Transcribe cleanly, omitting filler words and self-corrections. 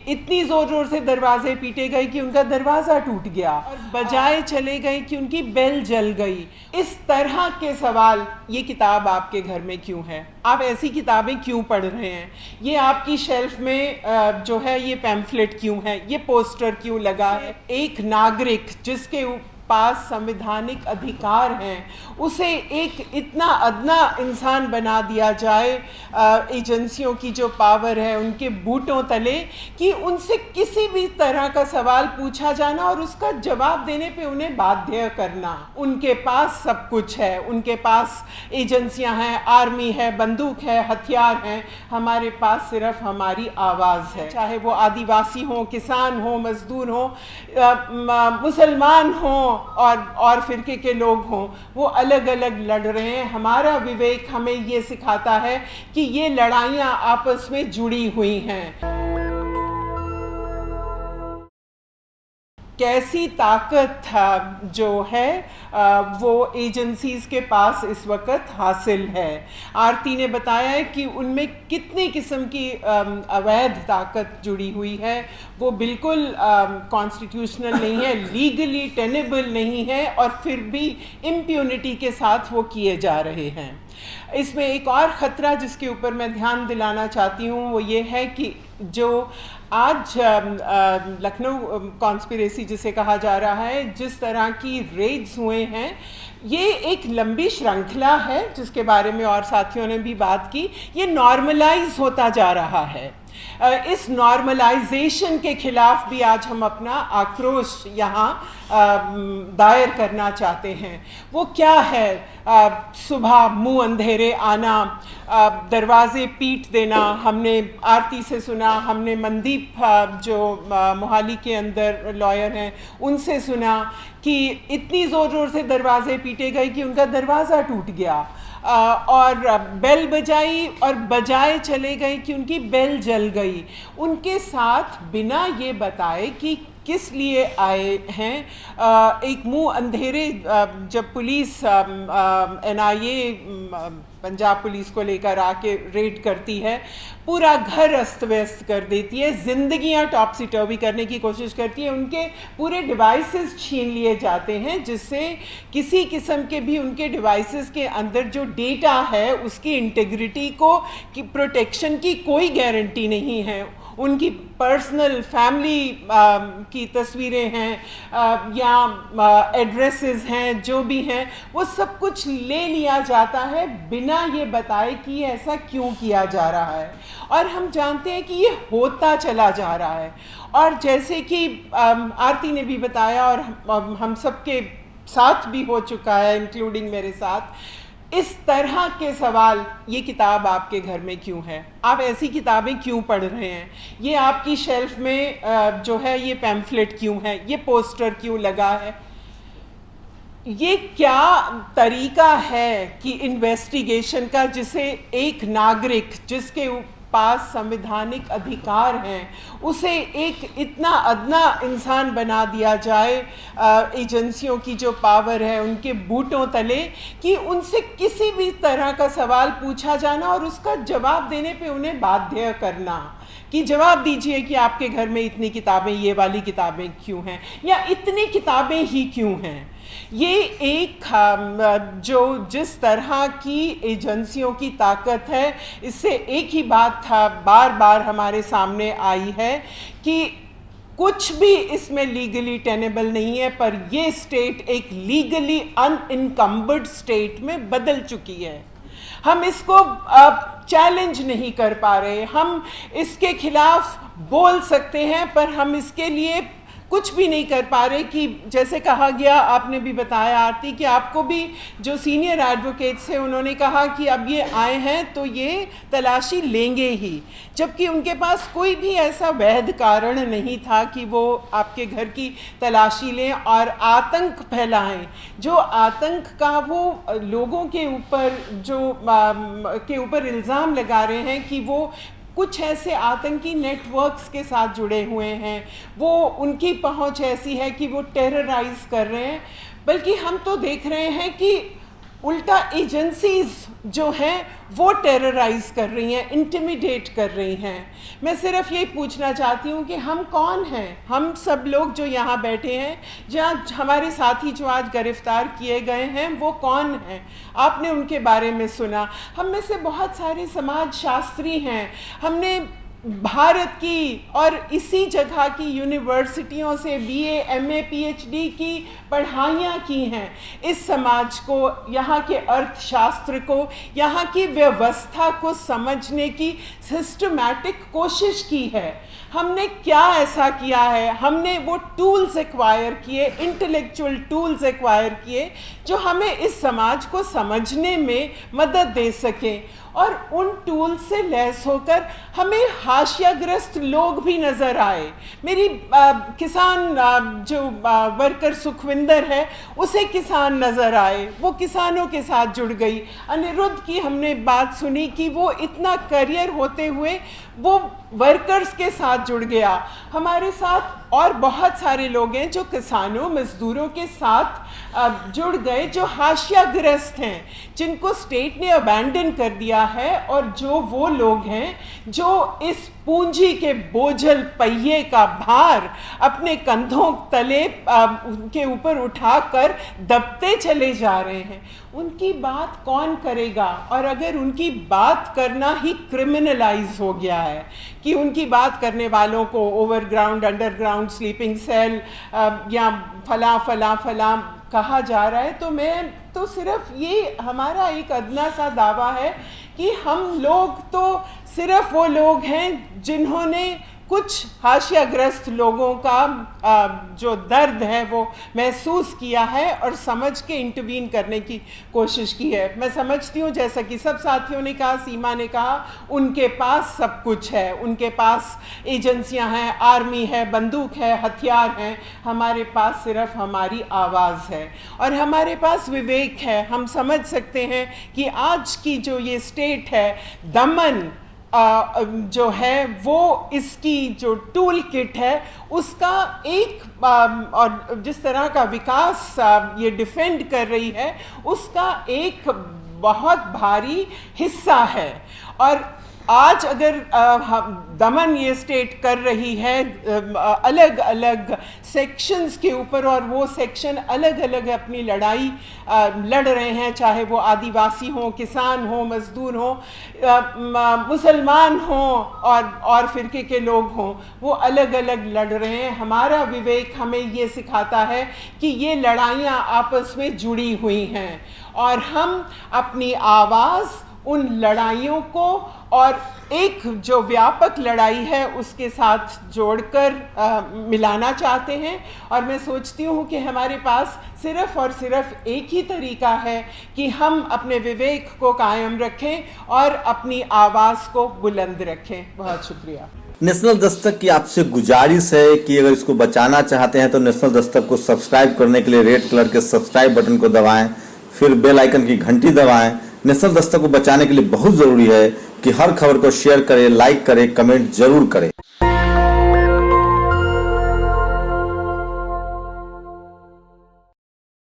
इतनी जोर जोर से दरवाजे पीटे गए कि उनका दरवाजा टूट गया और बजाए चले गए कि उनकी बेल जल गई। इस तरह के सवाल ये किताब आपके घर में क्यों है? आप ऐसी किताबें क्यों पढ़ रहे हैं? ये आपकी शेल्फ में जो है ये पैम्फलेट क्यों है? ये पोस्टर क्यों लगा है? एक नागरिक जिसके पास संवैधानिक अधिकार हैं उसे एक इतना अदना इंसान बना दिया जाए एजेंसियों की जो पावर है उनके बूटों तले, कि उनसे किसी भी तरह का सवाल पूछा जाना और उसका जवाब देने पे उन्हें बाध्य करना। उनके पास सब कुछ है, उनके पास एजेंसियां हैं, आर्मी है, बंदूक है, हथियार हैं, हमारे पास सिर्फ हमारी आवाज़ है। चाहे वो आदिवासी हो, किसान हो, मजदूर हो, मुसलमान हो और फिरके के लोग हों, वो अलग अलग लड़ रहे हैं। हमारा विवेक हमें ये सिखाता है कि ये लड़ाइयाँ आपस में जुड़ी हुई हैं। कैसी ताकत जो है वो एजेंसीज़ के पास इस वक्त हासिल है। आरती ने बताया है कि उनमें कितनी किस्म की अवैध ताकत जुड़ी हुई है। वो बिल्कुल कॉन्स्टिट्यूशनल नहीं है, लीगली टेनेबल नहीं है, और फिर भी इम्प्यूनिटी के साथ वो किए जा रहे हैं। इसमें एक और ख़तरा जिसके ऊपर मैं ध्यान दिलाना चाहती हूँ वो ये है कि जो आज लखनऊ कॉन्स्पिरेसी जिसे कहा जा रहा है, जिस तरह की रेड्स हुए हैं, ये एक लंबी श्रृंखला है जिसके बारे में और साथियों ने भी बात की। ये नॉर्मलाइज होता जा रहा है। इस नॉर्मलाइजेशन के खिलाफ भी आज हम अपना आक्रोश यहाँ दायर करना चाहते हैं। वो क्या है? सुबह मुंह अंधेरे आना, दरवाजे पीट देना। हमने आरती से सुना, हमने मनदीप जो मोहाली के अंदर लॉयर हैं उनसे सुना कि इतनी ज़ोर ज़ोर से दरवाजे पीटे गए कि उनका दरवाज़ा टूट गया, और बेल बजाई और बजाए चले गए कि उनकी बेल जल गई। उनके साथ बिना ये बताए कि किस लिए आए हैं, एक मुंह अंधेरे जब पुलिस NIA पंजाब पुलिस को लेकर आके रेड करती है, पूरा घर अस्त व्यस्त कर देती है, ज़िंदगियां टॉपसी टर्वी करने की कोशिश करती है, उनके पूरे डिवाइसेस छीन लिए जाते हैं, जिससे किसी किस्म के भी उनके डिवाइसेस के अंदर जो डेटा है उसकी इंटीग्रिटी को की प्रोटेक्शन की कोई गारंटी नहीं है। उनकी पर्सनल फैमिली की तस्वीरें हैं या एड्रेसेस हैं, जो भी हैं, वो सब कुछ ले लिया जाता है बिना ये बताए कि ऐसा क्यों किया जा रहा है। और हम जानते हैं कि ये होता चला जा रहा है। और जैसे कि आरती ने भी बताया और हम सबके साथ भी हो चुका है, इंक्लूडिंग मेरे साथ, इस तरह के सवाल ये किताब आपके घर में क्यों है? आप ऐसी किताबें क्यों पढ़ रहे हैं? ये आपकी शेल्फ में जो है ये पैम्फलेट क्यों है? ये पोस्टर क्यों लगा है? ये क्या तरीका है कि इन्वेस्टिगेशन का, जिसे एक नागरिक जिसके पास संवैधानिक अधिकार हैं उसे एक इतना अदना इंसान बना दिया जाए एजेंसियों की जो पावर है उनके बूटों तले, कि उनसे किसी भी तरह का सवाल पूछा जाना और उसका जवाब देने पे उन्हें बाध्य करना कि जवाब दीजिए कि आपके घर में इतनी किताबें, ये वाली किताबें क्यों हैं, या इतनी किताबें ही क्यों हैं। ये एक जो जिस तरह की एजेंसियों की ताकत है, इससे एक ही बात बार बार हमारे सामने आई है कि कुछ भी इसमें लीगली टेनेबल नहीं है, पर ये स्टेट एक लीगली अनइनकम्बर्ड स्टेट में बदल चुकी है। हम इसको चैलेंज नहीं कर पा रहे। हम इसके खिलाफ बोल सकते हैं पर हम इसके लिए कुछ भी नहीं कर पा रहे। कि जैसे कहा गया, आपने भी बताया आरती, कि आपको भी जो सीनियर एडवोकेट्स हैं उन्होंने कहा कि अब ये आए हैं तो ये तलाशी लेंगे ही, जबकि उनके पास कोई भी ऐसा वैध कारण नहीं था कि वो आपके घर की तलाशी लें और आतंक फैलाएं। जो आतंक का वो लोगों के ऊपर के ऊपर इल्ज़ाम लगा रहे हैं कि वो कुछ ऐसे आतंकी नेटवर्क्स के साथ जुड़े हुए हैं, वो उनकी पहुंच ऐसी है कि वो टेरराइज कर रहे हैं, बल्कि हम तो देख रहे हैं कि उल्टा एजेंसीज जो हैं वो टेरराइज कर रही हैं, इंटिमिडेट कर रही हैं। मैं सिर्फ यही पूछना चाहती हूँ कि हम कौन हैं? हम सब लोग जो यहाँ बैठे हैं, जहाँ हमारे साथी जो आज गिरफ्तार किए गए हैं, वो कौन हैं? आपने उनके बारे में सुना। हम में से बहुत सारे समाज शास्त्री हैं, हमने भारत की और इसी जगह की यूनिवर्सिटियों से BA, MA, PhD की पढ़ाइयाँ की हैं। इस समाज को, यहाँ के अर्थशास्त्र को, यहाँ की व्यवस्था को समझने की सिस्टमैटिक कोशिश की है। हमने क्या ऐसा किया है? हमने वो टूल्स एक्वायर किए, इंटेलेक्चुअल टूल्स एक्वायर किए जो हमें इस समाज को समझने में मदद दे सकें, और उन टूल से लैस होकर हमें हाशियाग्रस्त लोग भी नज़र आए। मेरी किसान जो वर्कर सुखविंदर है, उसे किसान नज़र आए, वो किसानों के साथ जुड़ गई। अनिरुद्ध की हमने बात सुनी कि वो इतना करियर होते हुए वो वर्कर्स के साथ जुड़ गया। हमारे साथ और बहुत सारे लोग हैं जो किसानों, मजदूरों के साथ जुड़ गए, जो हाशियाग्रस्त हैं, जिनको स्टेट ने अबैंडन कर दिया है, और जो वो लोग हैं जो इस पूंजी के बोझल पहिए का भार अपने कंधों तले उनके ऊपर उठाकर दबते चले जा रहे हैं। उनकी बात कौन करेगा? और अगर उनकी बात करना ही क्रिमिनलाइज हो गया है कि उनकी बात करने वालों को ओवरग्राउंड, अंडरग्राउंड, स्लीपिंग सेल या फला फला फला कहा जा रहा है, तो मैं तो सिर्फ ये हमारा एक अदना सा दावा है कि हम लोग तो सिर्फ वो लोग हैं जिन्होंने कुछ हाशियाग्रस्त लोगों का जो दर्द है वो महसूस किया है और समझ के इंटरवीन करने की कोशिश की है। मैं समझती हूँ, जैसा कि सब साथियों ने कहा, सीमा ने कहा, उनके पास सब कुछ है, उनके पास एजेंसियाँ हैं, आर्मी है, बंदूक है, हथियार हैं। हमारे पास सिर्फ हमारी आवाज़ है और हमारे पास विवेक है। हम समझ सकते हैं कि आज की जो ये स्टेट है, दमन जो है वो इसकी जो टूल किट है उसका एक और जिस तरह का विकास ये डिफेंड कर रही है उसका एक बहुत भारी हिस्सा है। और आज अगर दमन ये स्टेट कर रही है अलग अलग सेक्शंस के ऊपर, और वो सेक्शन अलग अलग अपनी लड़ाई लड़ रहे हैं, चाहे वो आदिवासी हों, किसान हों, मजदूर हों, मुसलमान हों और फिरके के लोग हों, वो अलग अलग लड़ रहे हैं। हमारा विवेक हमें ये सिखाता है कि ये लड़ाइयाँ आपस में जुड़ी हुई हैं और हम अपनी आवाज़ उन लड़ाइयों को और एक जो व्यापक लड़ाई है उसके साथ जोड़कर मिलाना चाहते हैं। और मैं सोचती हूँ कि हमारे पास सिर्फ़ और सिर्फ एक ही तरीका है कि हम अपने विवेक को कायम रखें और अपनी आवाज़ को बुलंद रखें। बहुत शुक्रिया। नेशनल दस्तक की आपसे गुजारिश है कि अगर इसको बचाना चाहते हैं तो नेशनल दस्तक को सब्सक्राइब करने के लिए रेड कलर के सब्सक्राइब बटन को दबाएं, फिर बेल आइकन की घंटी दबाएं। नेशनल दस्तक को बचाने के लिए बहुत ज़रूरी है कि हर खबर को शेयर करें, लाइक करें, कमेंट जरूर करें।